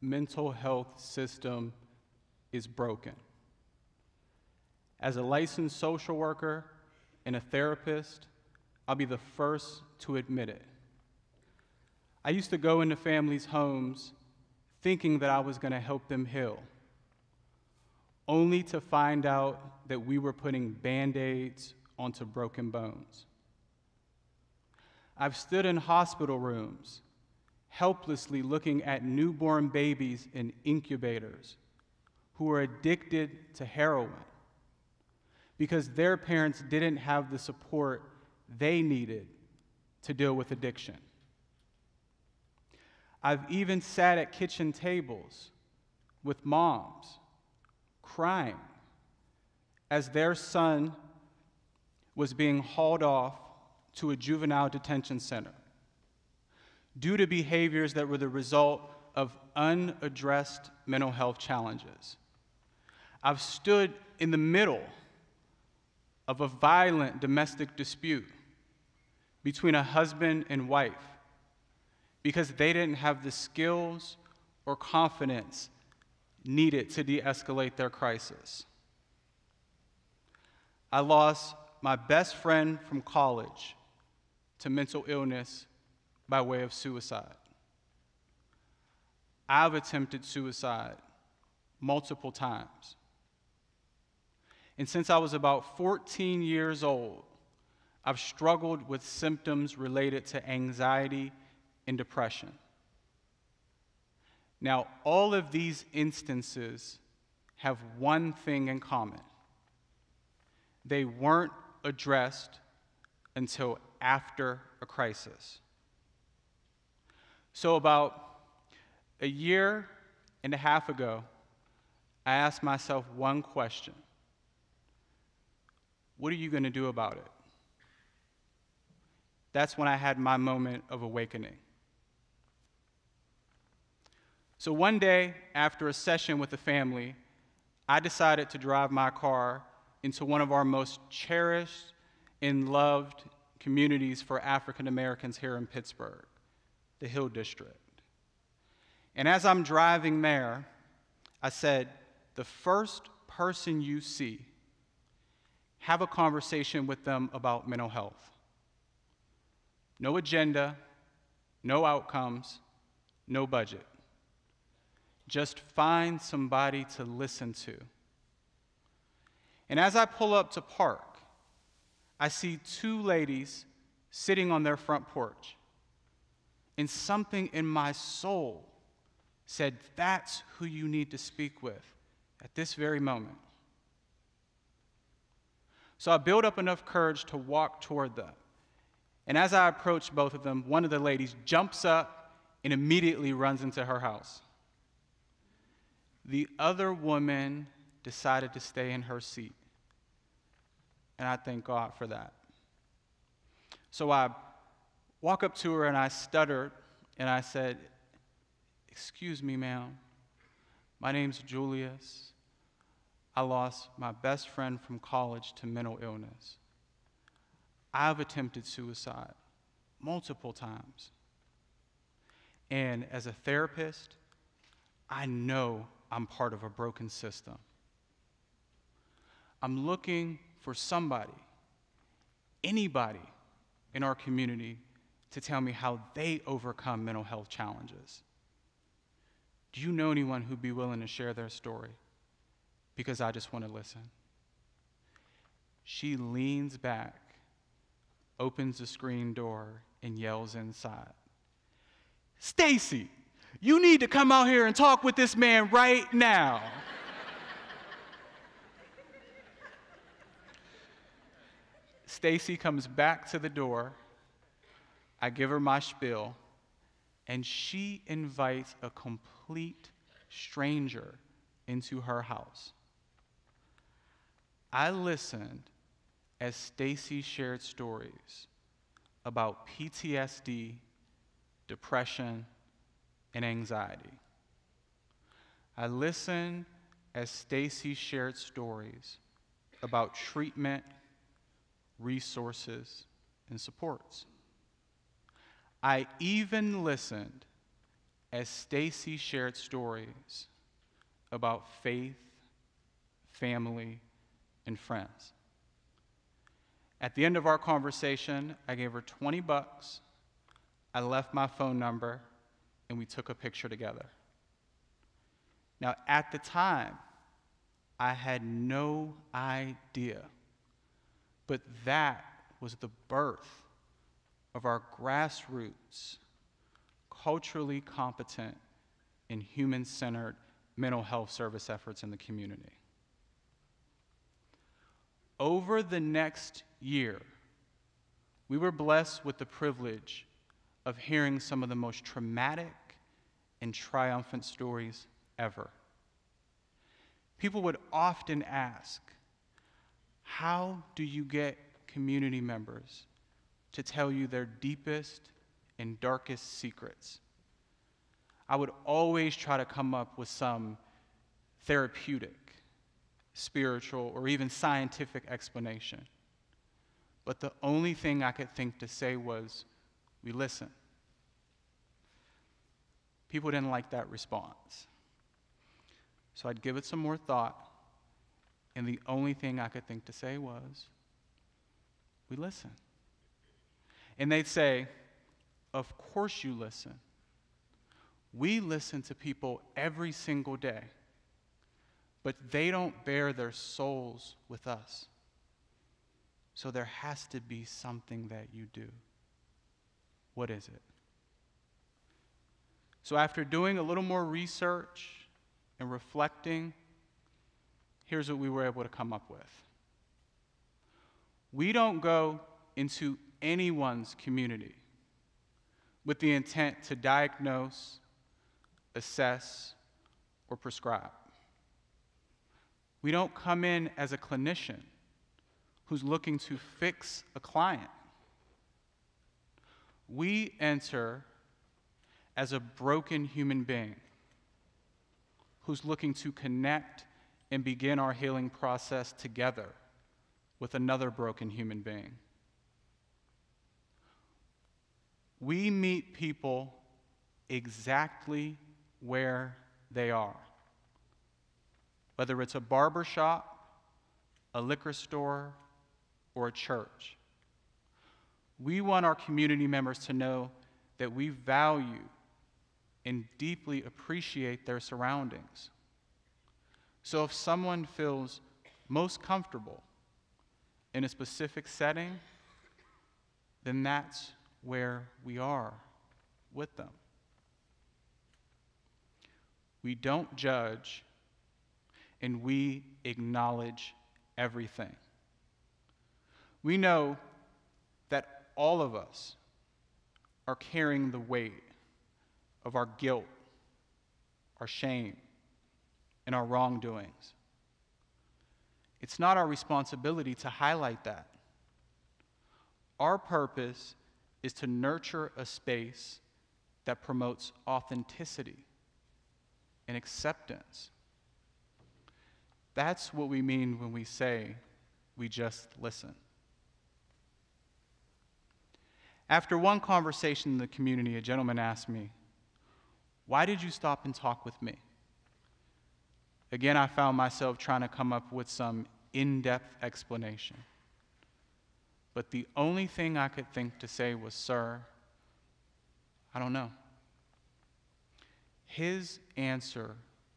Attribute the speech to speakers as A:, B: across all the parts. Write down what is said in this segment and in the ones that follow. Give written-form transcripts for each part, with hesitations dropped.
A: mental health system is broken. As a licensed social worker and a therapist, I'll be the first to admit it. I used to go into families' homes thinking that I was going to help them heal, only to find out that we were putting Band-Aids onto broken bones. I've stood in hospital rooms, helplessly looking at newborn babies in incubators who are addicted to heroin because their parents didn't have the support they needed to deal with addiction. I've even sat at kitchen tables with moms crying as their son was being hauled off to a juvenile detention center due to behaviors that were the result of unaddressed mental health challenges. I've stood in the middle of a violent domestic dispute between a husband and wife because they didn't have the skills or confidence needed to de-escalate their crisis. I lost my best friend from college to mental illness by way of suicide. I've attempted suicide multiple times. And since I was about 14 years old, I've struggled with symptoms related to anxiety and depression. Now, all of these instances have one thing in common. They weren't addressed until after a crisis. So about a year and a half ago, I asked myself one question. What are you going to do about it? That's when I had my moment of awakening. So one day, after a session with the family, I decided to drive my car into one of our most cherished and loved communities for African Americans here in Pittsburgh, the Hill District. And as I'm driving there, I said, the first person you see, have a conversation with them about mental health. No agenda, no outcomes, no budget. Just find somebody to listen to. And as I pull up to park, I see two ladies sitting on their front porch. And something in my soul said, that's who you need to speak with at this very moment. So I built up enough courage to walk toward them. And as I approached both of them, one of the ladies jumps up and immediately runs into her house. The other woman decided to stay in her seat. And I thank God for that. So I walk up to her and I stuttered and I said, "Excuse me, ma'am. My name's Julius. I lost my best friend from college to mental illness. I've attempted suicide multiple times. And as a therapist, I know I'm part of a broken system. I'm looking for somebody, anybody in our community to tell me how they overcome mental health challenges. Do you know anyone who'd be willing to share their story? Because I just want to listen." She leans back, opens the screen door, and yells inside, "Stacy, you need to come out here and talk with this man right now." Stacy comes back to the door. I give her my spiel, and she invites a complete stranger into her house. I listened as Stacy shared stories about PTSD, depression, and anxiety. I listened as Stacy shared stories about treatment, resources, and supports. I even listened as Stacy shared stories about faith, family, and friends. At the end of our conversation, I gave her $20, I left my phone number, and we took a picture together. Now, at the time, I had no idea, but that was the birth of our grassroots, culturally competent, and human-centered mental health service efforts in the community. Over the next year, we were blessed with the privilege of hearing some of the most traumatic and triumphant stories ever. People would often ask, how do you get community members to tell you their deepest and darkest secrets? I would always try to come up with some therapeutic, spiritual, or even scientific explanation. But the only thing I could think to say was, we listen. People didn't like that response. So I'd give it some more thought, and the only thing I could think to say was, we listen. And they'd say, of course you listen. We listen to people every single day, but they don't bear their souls with us. So there has to be something that you do. What is it? So after doing a little more research and reflecting, here's what we were able to come up with. We don't go into anyone's community with the intent to diagnose, assess, or prescribe. We don't come in as a clinician who's looking to fix a client. We enter as a broken human being who's looking to connect and begin our healing process together with another broken human being. We meet people exactly where they are. Whether it's a barber shop, a liquor store, or a church. We want our community members to know that we value and deeply appreciate their surroundings. So if someone feels most comfortable in a specific setting, then that's where we are with them. We don't judge, and we acknowledge everything. We know that all of us are carrying the weight of our guilt, our shame, and our wrongdoings. It's not our responsibility to highlight that. Our purpose is to nurture a space that promotes authenticity and acceptance. That's what we mean when we say we just listen. After one conversation in the community, a gentleman asked me, "Why did you stop and talk with me?" Again, I found myself trying to come up with some in-depth explanation. But the only thing I could think to say was, "Sir, I don't know." His answer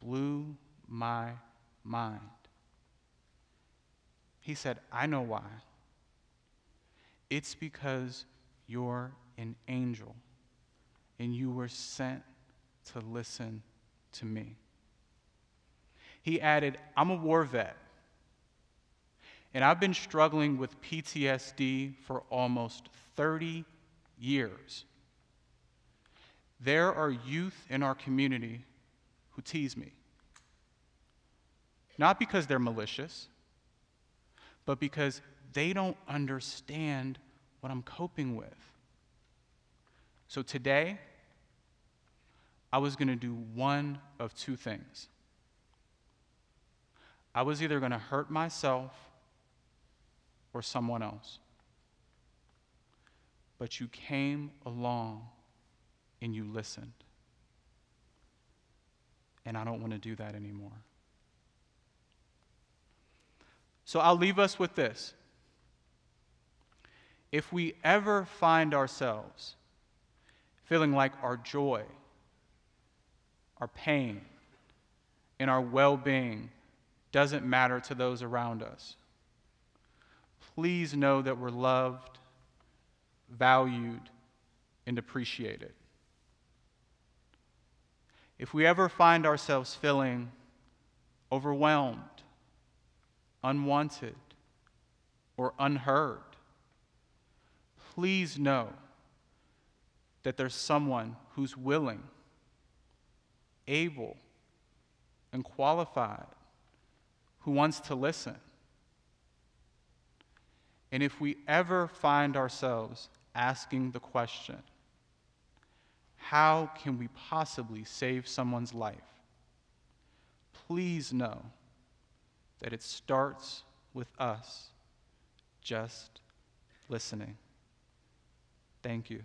A: blew my mind. He said, "I know why. It's because you're an angel, and you were sent to listen to me." He added, "I'm a war vet, and I've been struggling with PTSD for almost 30 years. There are youth in our community who tease me. Not because they're malicious, but because they don't understand what I'm coping with. So today, I was going to do one of two things. I was either going to hurt myself or someone else. But you came along and you listened. and I don't want to do that anymore. So I'll leave us with this. If we ever find ourselves feeling like our joy, our pain, and our well-being doesn't matter to those around us, please know that we're loved, valued, and appreciated. If we ever find ourselves feeling overwhelmed, unwanted, or unheard, please know that there's someone who's willing, able, and qualified, who wants to listen. And if we ever find ourselves asking the question, how can we possibly save someone's life? Please know that it starts with us just listening. Thank you.